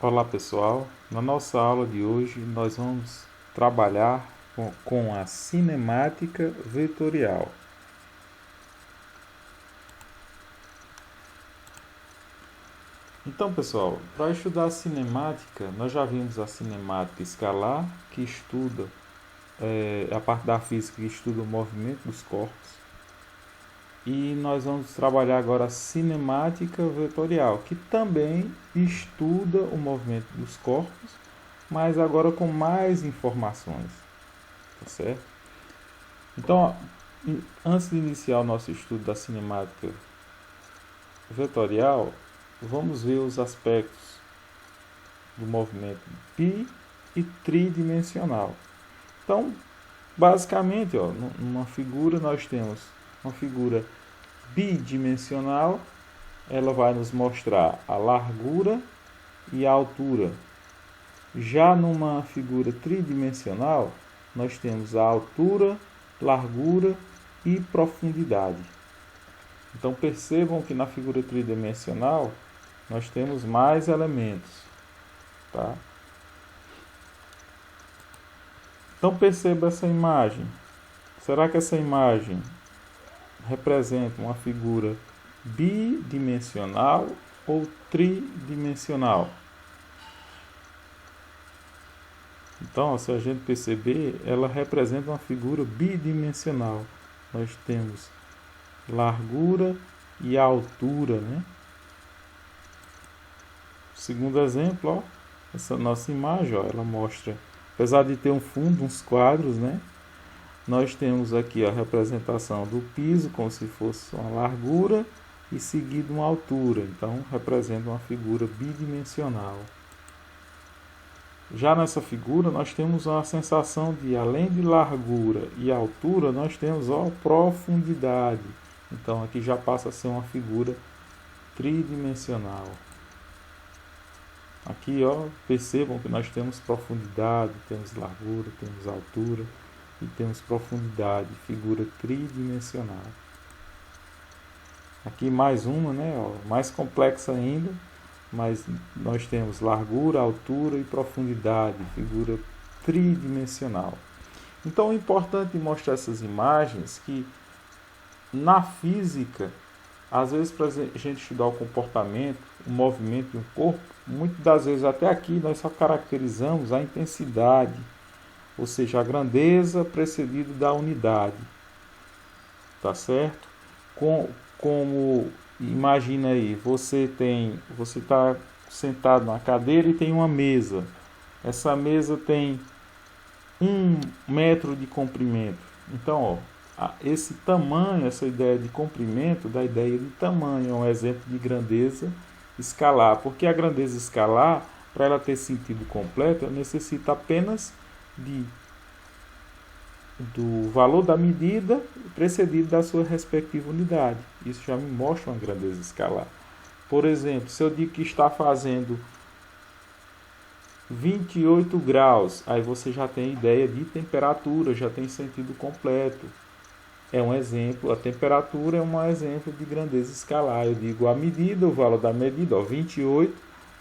Olá pessoal, na nossa aula de hoje nós vamos trabalhar com a cinemática vetorial. Então pessoal, para estudar a cinemática, nós já vimos a cinemática escalar, que estuda a parte da física que estuda o movimento dos corpos. E nós vamos trabalhar agora a cinemática vetorial, que também estuda o movimento dos corpos, mas agora com mais informações, tá certo? Então, antes de iniciar o nosso estudo da cinemática vetorial, vamos ver os aspectos do movimento bi e tridimensional. Então, basicamente, numa figura nós temos uma figura bidimensional, ela vai nos mostrar a largura e a altura. Já numa figura tridimensional, nós temos a altura, largura e profundidade. Então percebam que na figura tridimensional nós temos mais elementos, tá? Então perceba essa imagem. Será que essa imagem representa uma figura bidimensional ou tridimensional? Então, se a gente perceber, ela representa uma figura bidimensional. Nós temos largura e altura, né? Segundo exemplo, essa nossa imagem, ela mostra, apesar de ter um fundo, uns quadros, né? Nós temos aqui a representação do piso como se fosse uma largura e seguido uma altura. Então, representa uma figura bidimensional. Já nessa figura, nós temos uma sensação de, além de largura e altura, nós temos profundidade. Então, aqui já passa a ser uma figura tridimensional. Aqui, percebam que nós temos profundidade, temos largura, temos altura e temos profundidade, figura tridimensional. Aqui mais uma, né, mais complexa ainda, mas nós temos largura, altura e profundidade, figura tridimensional. Então é importante mostrar essas imagens que na física, às vezes para a gente estudar o comportamento, o movimento de um corpo, muitas das vezes até aqui nós só caracterizamos a intensidade, ou seja, a grandeza precedida da unidade, tá certo? Como imagina aí, você está sentado na cadeira e tem uma mesa. Essa mesa tem 1 metro de comprimento. Então, esse tamanho, essa ideia de comprimento, dá ideia de tamanho, é um exemplo de grandeza escalar. Porque a grandeza escalar, para ela ter sentido completo, ela necessita apenas do valor da medida precedido da sua respectiva unidade. Isso já me mostra uma grandeza escalar. Por exemplo, se eu digo que está fazendo 28 graus, aí você já tem ideia de temperatura, já tem sentido completo. É um exemplo, a temperatura é um exemplo de grandeza escalar. Eu digo a medida, o valor da medida, 28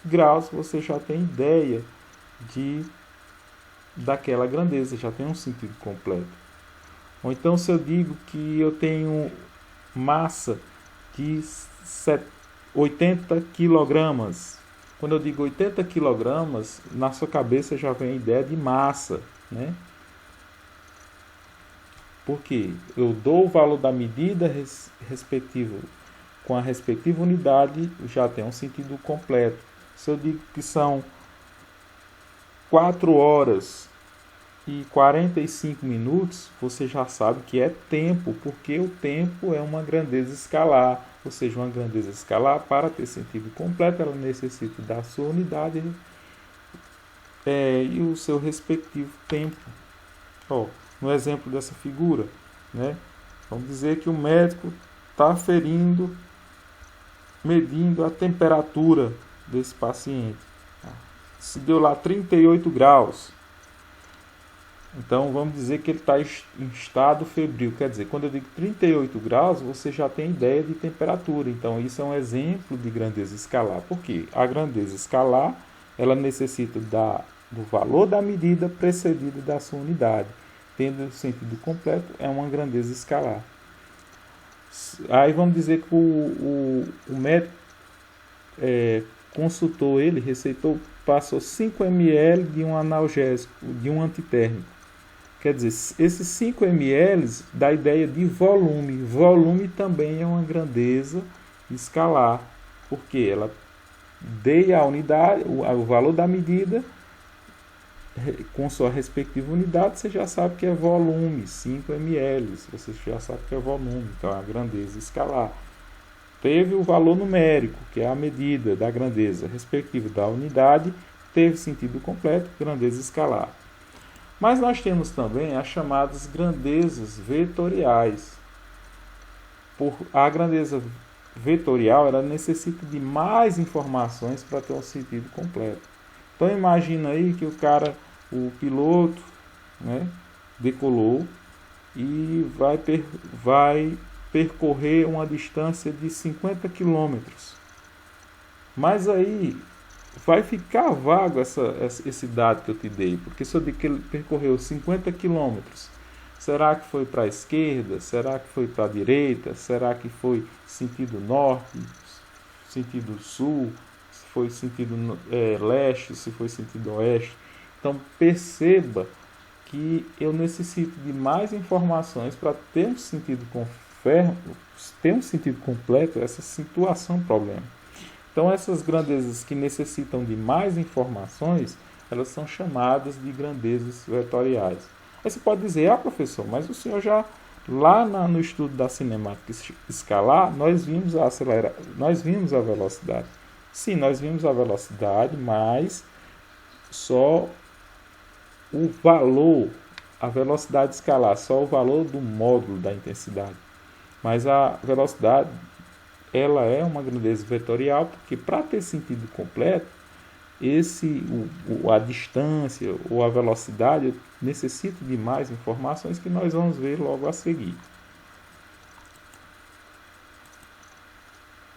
graus, você já tem ideia daquela grandeza, já tem um sentido completo. Ou então, se eu digo que eu tenho massa de 80 kg, quando eu digo 80 kg, na sua cabeça já vem a ideia de massa, né? Porque eu dou o valor da medida respectivo com a respectiva unidade, já tem um sentido completo. Se eu digo que são 4 horas e 45 minutos, você já sabe que é tempo, porque o tempo é uma grandeza escalar. Ou seja, uma grandeza escalar, para ter sentido completo, ela necessita da sua unidade e o seu respectivo tempo. No exemplo dessa figura, né? Vamos dizer que o médico está medindo a temperatura desse paciente. Se deu lá 38 graus, então vamos dizer que ele está em estado febril. Quer dizer, quando eu digo 38 graus, você já tem ideia de temperatura. Então isso é um exemplo de grandeza escalar. Por quê? A grandeza escalar ela necessita do valor da medida precedido da sua unidade. Tendo sentido completo, é uma grandeza escalar. Aí vamos dizer que o médico consultou ele, receitou, passou 5 ml de um analgésico, de um antitérmico. Quer dizer, esses 5 ml dá a ideia de volume. Volume também é uma grandeza escalar, porque ela dei a unidade, o valor da medida, com sua respectiva unidade, você já sabe que é volume, 5 ml, você já sabe que é volume, então é a grandeza escalar. Teve o valor numérico, que é a medida da grandeza respectiva da unidade, teve sentido completo, grandeza escalar. Mas nós temos também as chamadas grandezas vetoriais. A grandeza vetorial, ela necessita de mais informações para ter um sentido completo. Então imagina aí que o piloto, né, decolou e vai percorrer uma distância de 50 quilômetros. Mas aí vai ficar vago esse dado que eu te dei, porque se eu digo que ele percorreu 50 quilômetros, será que foi para a esquerda? Será que foi para a direita? Será que foi sentido norte, sentido sul? Se foi sentido leste, se foi sentido oeste? Então perceba que eu necessito de mais informações para ter um sentido completo essa situação problema. Então essas grandezas que necessitam de mais informações, elas são chamadas de grandezas vetoriais. Aí você pode dizer, professor, mas o senhor já lá no estudo da cinemática escalar, nós vimos a velocidade. Sim, nós vimos a velocidade, mas só o valor, a velocidade escalar, só o valor do módulo da intensidade. Mas a velocidade, ela é uma grandeza vetorial, porque para ter sentido completo, a distância ou a velocidade necessita de mais informações que nós vamos ver logo a seguir.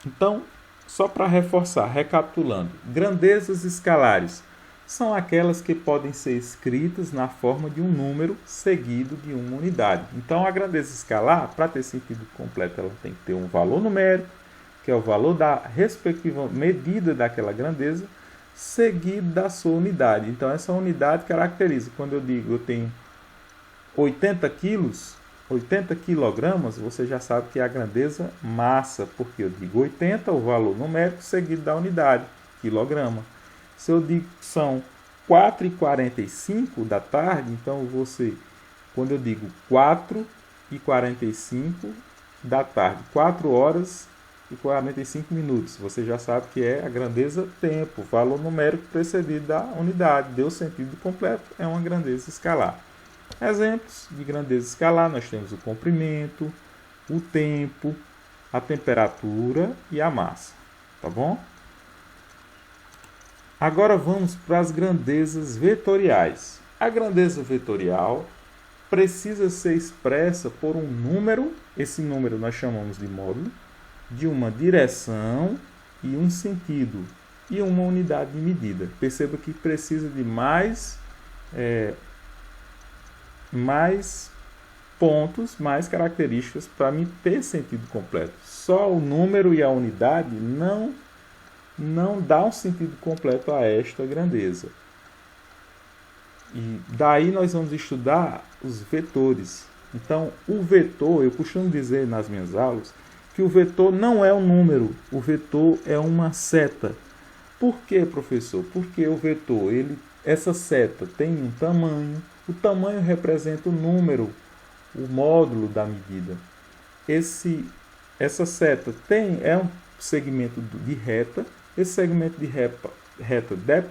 Então, só para reforçar, recapitulando, grandezas escalares são aquelas que podem ser escritas na forma de um número seguido de uma unidade. Então, a grandeza escalar, para ter sentido completo, ela tem que ter um valor numérico, que é o valor da respectiva medida daquela grandeza, seguido da sua unidade. Então, essa unidade caracteriza. Quando eu digo eu tenho 80 quilos, 80 quilogramas, você já sabe que é a grandeza massa, porque eu digo 80, o valor numérico, seguido da unidade, quilograma. Se eu digo que são 4h45 da tarde, então quando eu digo 4h45 da tarde, 4 horas e 45 minutos, você já sabe que é a grandeza tempo, valor numérico precedido da unidade, deu sentido completo, é uma grandeza escalar. Exemplos de grandeza escalar, nós temos o comprimento, o tempo, a temperatura e a massa, tá bom? Agora vamos para as grandezas vetoriais. A grandeza vetorial precisa ser expressa por um número, esse número nós chamamos de módulo, de uma direção e um sentido, e uma unidade de medida. Perceba que precisa de mais pontos, mais características para me ter sentido completo. Só o número e a unidade não dá um sentido completo a esta grandeza. E daí nós vamos estudar os vetores. Então, o vetor, eu costumo dizer nas minhas aulas, que o vetor não é um número, o vetor é uma seta. Por quê, professor? Porque o vetor, essa seta tem um tamanho, o tamanho representa o número, o módulo da medida. Essa seta é um segmento de reta, esse segmento de reta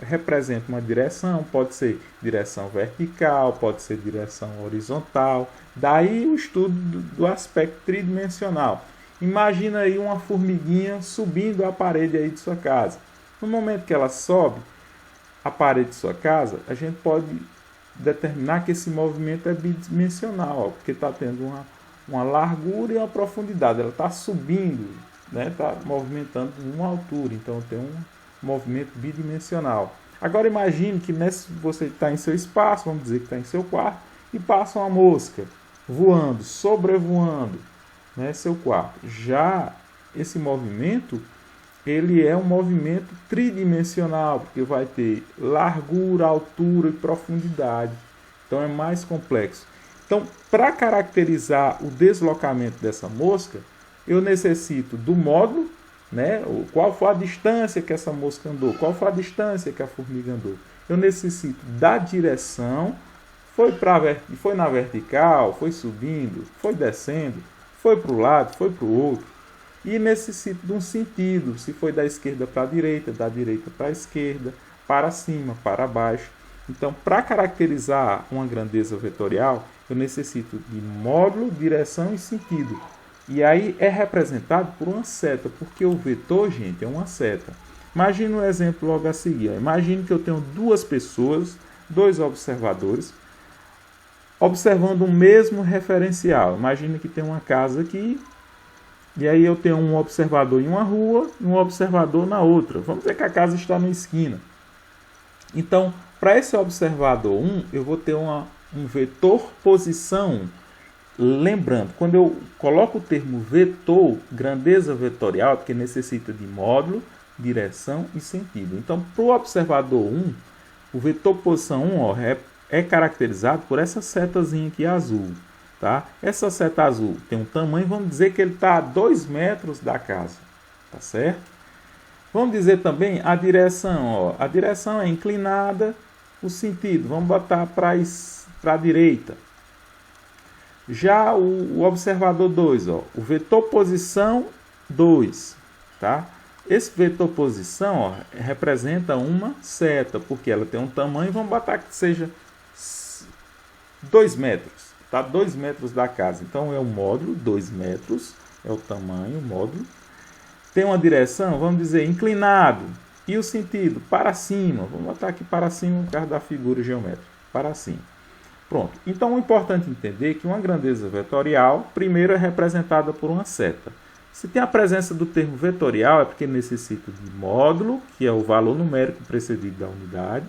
representa uma direção, pode ser direção vertical, pode ser direção horizontal, daí o estudo do aspecto tridimensional. Imagina aí uma formiguinha subindo a parede aí de sua casa. No momento que ela sobe a parede de sua casa, a gente pode determinar que esse movimento é bidimensional, porque está tendo uma largura e uma profundidade. Ela está subindo, né? Está movimentando uma altura, então tem um movimento bidimensional. Agora imagine que você está em seu espaço, vamos dizer que está em seu quarto, e passa uma mosca voando, sobrevoando, né, seu quarto. Já esse movimento, ele é um movimento tridimensional, porque vai ter largura, altura e profundidade. Então é mais complexo. Então, para caracterizar o deslocamento dessa mosca, eu necessito do módulo, né? Qual foi a distância que essa mosca andou, qual foi a distância que a formiga andou. Eu necessito da direção, foi na vertical, foi subindo, foi descendo, foi para o lado, foi para o outro. E necessito de um sentido, se foi da esquerda para a direita, da direita para a esquerda, para cima, para baixo. Então, para caracterizar uma grandeza vetorial, eu necessito de módulo, direção e sentido. E aí é representado por uma seta, porque o vetor, gente, é uma seta. Imagine um exemplo logo a seguir. Imagine que eu tenho duas pessoas, dois observadores, observando o mesmo referencial. Imagine que tem uma casa aqui, e aí eu tenho um observador em uma rua e um observador na outra. Vamos dizer que a casa está na esquina. Então, para esse observador 1, eu vou ter um vetor posição. Lembrando, quando eu coloco o termo vetor, grandeza vetorial, porque necessita de módulo, direção e sentido. Então, para o observador 1, o vetor posição 1 é caracterizado por essa setazinha aqui azul. Tá? Essa seta azul tem um tamanho, vamos dizer que ele está a 2 metros da casa. Tá certo? Vamos dizer também a direção. Ó. A direção é inclinada, o sentido, vamos botar para a direita. Já o observador 2, ó, o vetor posição 2, tá? Esse vetor posição, ó, representa uma seta, porque ela tem um tamanho, vamos botar que seja 2 metros, tá? 2 metros da casa. Então é o módulo, 2 metros, é o tamanho, o módulo. Tem uma direção, vamos dizer, inclinado. E o sentido, para cima. Vamos botar aqui para cima, por causa da figura geométrica, para cima. Pronto. Então, é importante entender que uma grandeza vetorial, primeiro, é representada por uma seta. Se tem a presença do termo vetorial, é porque necessita de módulo, que é o valor numérico precedido da unidade.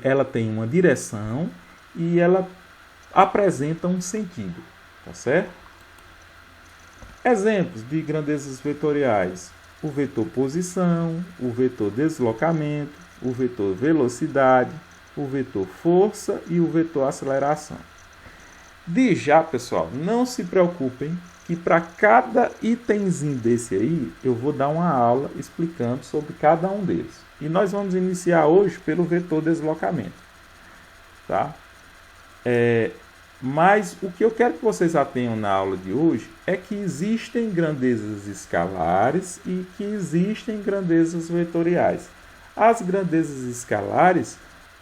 Ela tem uma direção e ela apresenta um sentido. Tá certo? Exemplos de grandezas vetoriais. O vetor posição, o vetor deslocamento, o vetor velocidade, o vetor força e o vetor aceleração. De já, pessoal, não se preocupem que para cada itemzinho desse aí, eu vou dar uma aula explicando sobre cada um deles. E nós vamos iniciar hoje pelo vetor deslocamento. Tá? Mas o que eu quero que vocês atenham na aula de hoje é que existem grandezas escalares e que existem grandezas vetoriais. As grandezas escalares,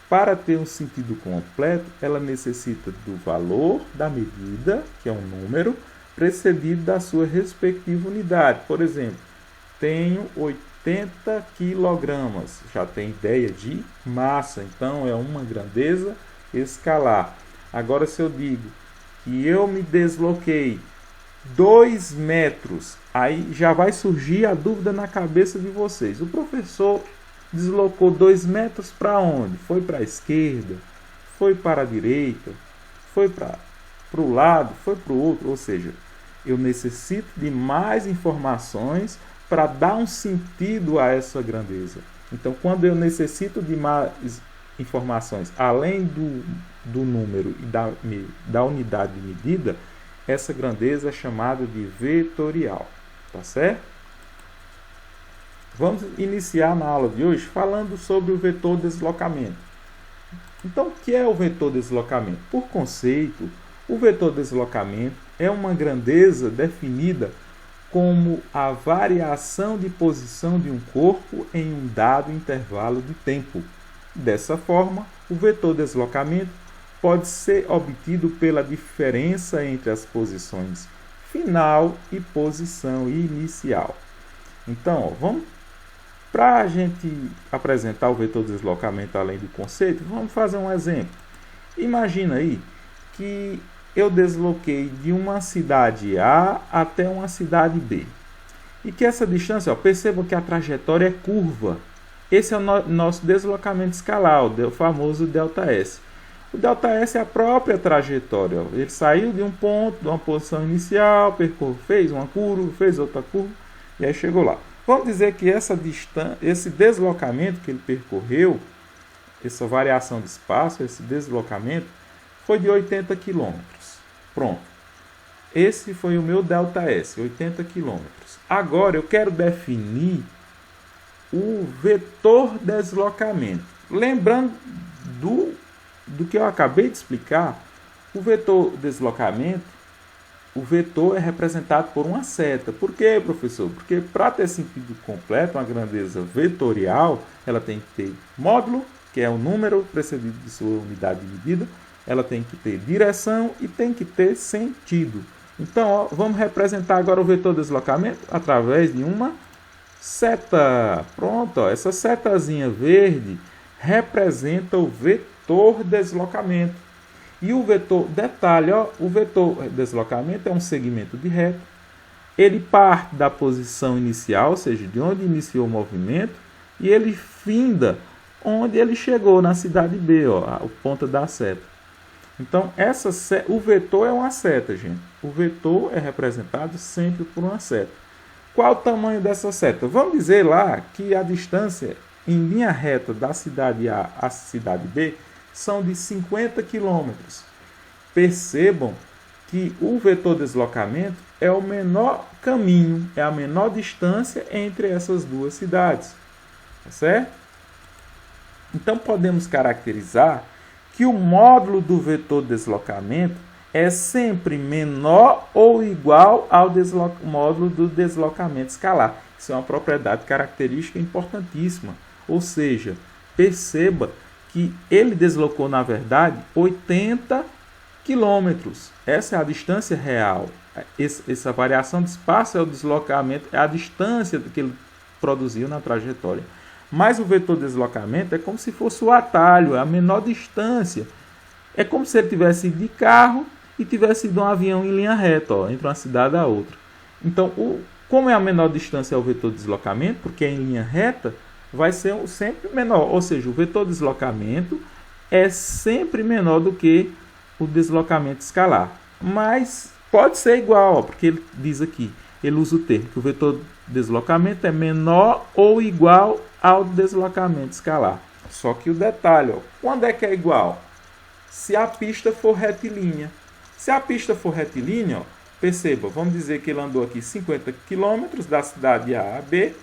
para ter um sentido completo, ela necessita do valor da medida, que é um número, precedido da sua respectiva unidade. Por exemplo, tenho 80 kg, já tem ideia de massa, então é uma grandeza escalar. Agora, se eu digo que eu me desloquei 2 metros, aí já vai surgir a dúvida na cabeça de vocês. O professor deslocou 2 metros para onde? Foi para a esquerda? Foi para a direita? Foi para o lado? Foi para o outro? Ou seja, eu necessito de mais informações para dar um sentido a essa grandeza. Então, quando eu necessito de mais informações, além do número e da unidade de medida, essa grandeza é chamada de vetorial. Tá certo? Vamos iniciar na aula de hoje falando sobre o vetor deslocamento. Então, o que é o vetor deslocamento? Por conceito, o vetor deslocamento é uma grandeza definida como a variação de posição de um corpo em um dado intervalo de tempo. Dessa forma, o vetor deslocamento pode ser obtido pela diferença entre as posições final e posição inicial. Então, para a gente apresentar o vetor deslocamento além do conceito, vamos fazer um exemplo. Imagina aí que eu desloquei de uma cidade A até uma cidade B. E que essa distância, perceba que a trajetória é curva. esse é o nosso deslocamento escalar, o famoso ΔS. O ΔS é a própria trajetória. Ó. Ele saiu de um ponto, de uma posição inicial, fez uma curva, fez outra curva, e aí chegou lá. Vamos dizer que esse deslocamento que ele percorreu, essa variação de espaço, esse deslocamento, foi de 80 km. Pronto. Esse foi o meu ΔS, 80 km. Agora eu quero definir o vetor deslocamento. Lembrando do que eu acabei de explicar, o vetor deslocamento, o vetor é representado por uma seta. Por quê, professor? Porque para ter sentido completo, uma grandeza vetorial, ela tem que ter módulo, que é o número precedido de sua unidade de medida, ela tem que ter direção e tem que ter sentido. Então, ó, vamos representar agora o vetor deslocamento através de uma seta. Pronto, ó, essa setazinha verde representa o vetor deslocamento. E o vetor, detalhe, ó, o vetor deslocamento é um segmento de reta. Ele parte da posição inicial, ou seja, de onde iniciou o movimento, e ele finda onde ele chegou, na cidade B, ó, a ponta da seta. Então, o vetor é uma seta, gente. O vetor é representado sempre por uma seta. Qual o tamanho dessa seta? Vamos dizer lá que a distância em linha reta da cidade A à cidade B são de 50 km. Percebam que o vetor deslocamento é o menor caminho, é a menor distância entre essas duas cidades. Tá certo? Então, podemos caracterizar que o módulo do vetor deslocamento é sempre menor ou igual ao módulo do deslocamento escalar. Isso é uma propriedade característica importantíssima. Ou seja, perceba que ele deslocou, na verdade, 80 quilômetros. Essa é a distância real. Essa variação de espaço é o deslocamento, é a distância que ele produziu na trajetória. Mas o vetor deslocamento é como se fosse o atalho, é a menor distância. É como se ele tivesse ido de carro e tivesse ido um avião em linha reta, ó, entre uma cidade a outra. Então, como é a menor distância ao vetor deslocamento, porque é em linha reta, vai ser sempre menor. Ou seja, o vetor deslocamento é sempre menor do que o deslocamento escalar. Mas pode ser igual, ó, porque ele diz aqui, ele usa o termo que o vetor deslocamento é menor ou igual ao deslocamento escalar. Só que o detalhe, ó, quando é que é igual? Se a pista for retilínea. Se a pista for retilínea, ó, perceba, vamos dizer que ele andou aqui 50 km da cidade A a B,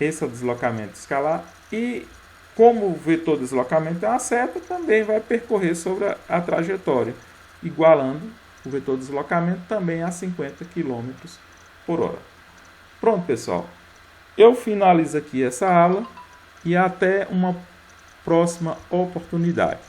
esse é o deslocamento escalar, e como o vetor deslocamento é uma seta, também vai percorrer sobre a trajetória, igualando o vetor deslocamento também a 50 km por hora. Pronto, pessoal. Eu finalizo aqui essa aula e até uma próxima oportunidade.